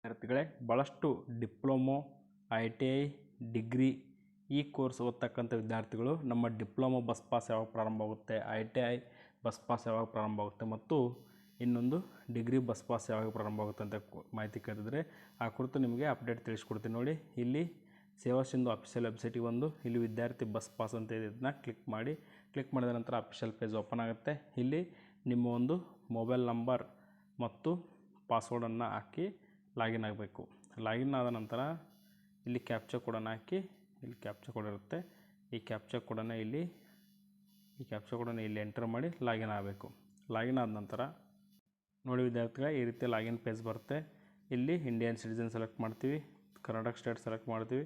ವಿದ್ಯಾರ್ಥಿಗಳೇ, ಭಾಳಷ್ಟು diploma, ITI, degree ಈ ಕೋರ್ಸ್ ಓದ್ತಕ್ಕಂಥ ವಿದ್ಯಾರ್ಥಿಗಳು ನಮ್ಮ ಡಿಪ್ಲೊಮೊ ಬಸ್ ಪಾಸ್ ಯಾವಾಗ ಪ್ರಾರಂಭವಾಗುತ್ತೆ, ITI ಬಸ್ ಪಾಸ್ ಯಾವಾಗ ಪ್ರಾರಂಭವಾಗುತ್ತೆ ಮತ್ತು ಇನ್ನೊಂದು ಡಿಗ್ರಿ ಬಸ್ ಪಾಸ್ ಯಾವಾಗ ಪ್ರಾರಂಭವಾಗುತ್ತೆ ಅಂತ ಮಾಹಿತಿ ಕೇಳಿದ್ರೆ ಆ ಕುರಿತು ನಿಮಗೆ ಅಪ್ಡೇಟ್ ತಿಳಿಸ್ಕೊಡ್ತೀನಿ. ನೋಡಿ, ಇಲ್ಲಿ ಸೇವಾ ಸಿಂಧು ಅಫಿಷಿಯಲ್ ವೆಬ್ಸೈಟಿಗೆ ಬಂದು ಇಲ್ಲಿ ವಿದ್ಯಾರ್ಥಿ ಬಸ್ ಪಾಸ್ ಅಂತ ಇದನ್ನು ಕ್ಲಿಕ್ ಮಾಡಿದ ನಂತರ ಅಫಿಷಿಯಲ್ ಪೇಜ್ ಓಪನ್ ಆಗುತ್ತೆ. ಇಲ್ಲಿ ನಿಮ್ಮ ಒಂದು ಮೊಬೈಲ್ ನಂಬರ್ ಮತ್ತು ಪಾಸ್ವರ್ಡನ್ನು ಹಾಕಿ ಲಾಗಿನ್ ಆಗಬೇಕು. ಲಾಗಿನ್ ಆದ ನಂತರ ಇಲ್ಲಿ ಕ್ಯಾಪ್ಚಾ ಕೋಡನ್ನು ಹಾಕಿ, ಇಲ್ಲಿ ಕ್ಯಾಪ್ಚಾ ಕೋಡ್ ಇರುತ್ತೆ, ಈ ಕ್ಯಾಪ್ಚಾ ಕೋಡನ್ನು ಇಲ್ಲಿ ಎಂಟರ್ ಮಾಡಿ ಲಾಗಿನ್ ಆಗಬೇಕು. ಲಾಗಿನ್ ಆದ ನಂತರ ನೋಡಿ ವಿದ್ಯಾರ್ಥಿಗಳೇ, ಈ ರೀತಿ ಲಾಗಿನ್ ಪೇಜ್ ಬರುತ್ತೆ. ಇಲ್ಲಿ ಇಂಡಿಯನ್ ಸಿಟಿಜನ್ ಸೆಲೆಕ್ಟ್ ಮಾಡ್ತೀವಿ, ಕರ್ನಾಟಕ ಸ್ಟೇಟ್ ಸೆಲೆಕ್ಟ್ ಮಾಡ್ತೀವಿ,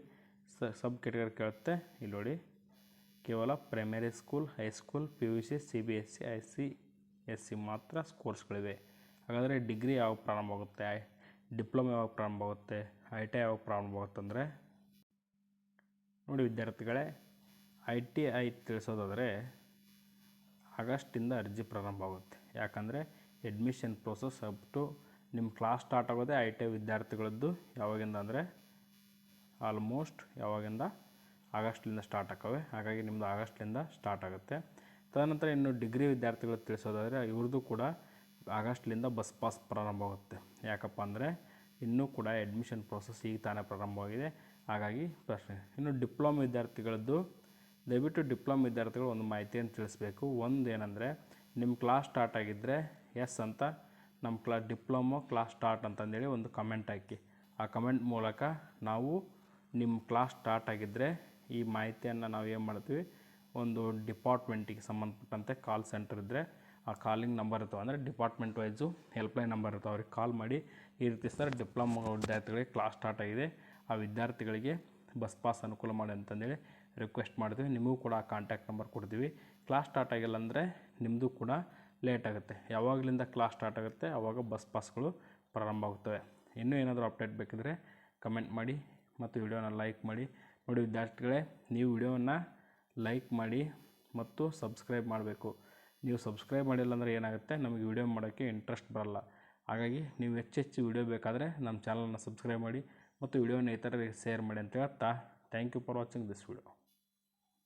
ಸಬ್ ಕೆಟಗರಿ ಕೇಳುತ್ತೆ. ಇಲ್ಲಿ ನೋಡಿ, ಕೇವಲ primary school, high school, PUC, CBSE, ICSE ಮಾತ್ರ ಕೋರ್ಸ್ಗಳಿವೆ. ಹಾಗಾದರೆ ಡಿಗ್ರಿ ಯಾವಾಗ ಪ್ರಾರಂಭವಾಗುತ್ತೆ, ಡಿಪ್ಲೊಮೊ ಯಾವಾಗ ಪ್ರಾರಂಭವಾಗುತ್ತೆ, ITI ಯಾವಾಗ ಪ್ರಾರಂಭವಾಗುತ್ತೆ ಅಂದರೆ ನೋಡಿ ವಿದ್ಯಾರ್ಥಿಗಳೇ, ITI ತಿಳಿಸೋದಾದರೆ ಆಗಸ್ಟಿಂದ ಅರ್ಜಿ ಪ್ರಾರಂಭ ಆಗುತ್ತೆ. ಯಾಕಂದರೆ ಅಡ್ಮಿಷನ್ ಪ್ರೋಸೆಸ್ ಅಪ್ ಟು ನಿಮ್ಮ ಕ್ಲಾಸ್ ಸ್ಟಾರ್ಟ್ ಆಗೋದೇ ITI ವಿದ್ಯಾರ್ಥಿಗಳದ್ದು ಯಾವಾಗಿಂದ ಅಂದರೆ ಆಲ್ಮೋಸ್ಟ್ ಯಾವಾಗಿಂದ ಆಗಸ್ಟ್ಲಿಂದ ಸ್ಟಾರ್ಟ್ ಆಗ್ತವೆ. ಹಾಗಾಗಿ ನಿಮ್ಮದು ಆಗಸ್ಟ್ಲಿಂದ ಸ್ಟಾರ್ಟ್ ಆಗುತ್ತೆ. ತದನಂತರ ಇನ್ನು ಡಿಗ್ರಿ ವಿದ್ಯಾರ್ಥಿಗಳು ತಿಳಿಸೋದಾದರೆ ಇವ್ರದ್ದು ಕೂಡ ಆಗಸ್ಟ್ಲಿಂದ ಬಸ್ ಪಾಸ್ ಪ್ರಾರಂಭವಾಗುತ್ತೆ. ಯಾಕಪ್ಪ ಅಂದರೆ ಇನ್ನೂ ಕೂಡ ಅಡ್ಮಿಷನ್ ಪ್ರೋಸೆಸ್ ಈಗ ತಾನೇ ಪ್ರಾರಂಭವಾಗಿದೆ. ಹಾಗಾಗಿ ಪ್ರಶ್ನೆ. ಇನ್ನು ಡಿಪ್ಲೊಮೊ ವಿದ್ಯಾರ್ಥಿಗಳದ್ದು ದಯವಿಟ್ಟು ಡಿಪ್ಲೊಮೊ ವಿದ್ಯಾರ್ಥಿಗಳು ಒಂದು ಮಾಹಿತಿಯನ್ನು ತಿಳಿಸ್ಬೇಕು. ಒಂದು ಏನಂದರೆ, ನಿಮ್ಮ ಕ್ಲಾಸ್ ಸ್ಟಾರ್ಟ್ ಆಗಿದ್ದರೆ ಎಸ್ ಅಂತ ನಮ್ಮ ಡಿಪ್ಲೊಮೊ ಕ್ಲಾಸ್ ಸ್ಟಾರ್ಟ್ ಅಂತಂದೇಳಿ ಒಂದು ಕಮೆಂಟ್ ಹಾಕಿ. ಆ ಕಮೆಂಟ್ ಮೂಲಕ ನಾವು ನಿಮ್ಮ ಕ್ಲಾಸ್ ಸ್ಟಾರ್ಟ್ ಆಗಿದ್ದರೆ ಈ ಮಾಹಿತಿಯನ್ನು ನಾವು ಏನು ಮಾಡ್ತೀವಿ, ಒಂದು ಡಿಪಾರ್ಟ್ಮೆಂಟಿಗೆ ಸಂಬಂಧಪಟ್ಟಂತೆ ಕಾಲ್ ಸೆಂಟರ್ ಇದ್ದರೆ ಆ ಕಾಲಿಂಗ್ ನಂಬರ್ ಇರ್ತವೆ, ಅಂದರೆ ಡಿಪಾರ್ಟ್ಮೆಂಟ್ ವೈಸು ಹೆಲ್ಪ್ಲೈನ್ ನಂಬರ್ ಇರ್ತವೆ, ಅವ್ರಿಗೆ ಕಾಲ್ ಮಾಡಿ ಈ ರೀತಿ ಸರ್ ಡಿಪ್ಲೊಮೊ ವಿದ್ಯಾರ್ಥಿಗಳಿಗೆ ಕ್ಲಾಸ್ ಸ್ಟಾರ್ಟ್ ಆಗಿದೆ, ಆ ವಿದ್ಯಾರ್ಥಿಗಳಿಗೆ ಬಸ್ ಪಾಸ್ ಅನುಕೂಲ ಮಾಡಿ ಅಂತಂದೇಳಿ ರಿಕ್ವೆಸ್ಟ್ ಮಾಡ್ತೀವಿ. ನಿಮಗೂ ಕೂಡ ಆ ಕಾಂಟ್ಯಾಕ್ಟ್ ನಂಬರ್ ಕೊಡ್ತೀವಿ. ಕ್ಲಾಸ್ ಸ್ಟಾರ್ಟ್ ಆಗಿಲ್ಲ ಅಂದರೆ ನಿಮ್ಮದು ಕೂಡ ಲೇಟ್ ಆಗುತ್ತೆ. ಯಾವಾಗಲಿಂದ ಕ್ಲಾಸ್ ಸ್ಟಾರ್ಟ್ ಆಗುತ್ತೆ ಆವಾಗ ಬಸ್ ಪಾಸ್ಗಳು ಪ್ರಾರಂಭ ಆಗುತ್ತವೆ. ಇನ್ನೂ ಏನಾದರೂ ಅಪ್ಡೇಟ್ ಬೇಕಿದ್ರೆ ಕಮೆಂಟ್ ಮಾಡಿ ಮತ್ತು ವಿಡಿಯೋನ ಲೈಕ್ ಮಾಡಿ. ನೋಡಿ ವಿದ್ಯಾರ್ಥಿಗಳೇ, ನೀವು ವಿಡಿಯೋವನ್ನು ಲೈಕ್ ಮಾಡಿ ಮತ್ತು ಸಬ್ಸ್ಕ್ರೈಬ್ ಮಾಡಬೇಕು. ನೀವು ಸಬ್ಸ್ಕ್ರೈಬ್ ಮಾಡಿಲ್ಲ ಅಂದರೆ ಏನಾಗುತ್ತೆ, ನಮಗೆ ವಿಡಿಯೋ ಮಾಡೋಕ್ಕೆ ಇಂಟ್ರೆಸ್ಟ್ ಬರಲ್ಲ. ಹಾಗಾಗಿ ನೀವು ಹೆಚ್ಚೆಚ್ಚು ವಿಡಿಯೋ ಬೇಕಾದರೆ ನಮ್ಮ ಚಾನಲನ್ನು ಸಬ್ಸ್ಕ್ರೈಬ್ ಮಾಡಿ ಮತ್ತು ವಿಡಿಯೋನ ಇತರರಿಗೆ ಶೇರ್ ಮಾಡಿ ಅಂತ ಹೇಳ್ತಾ, thank you for watching this video.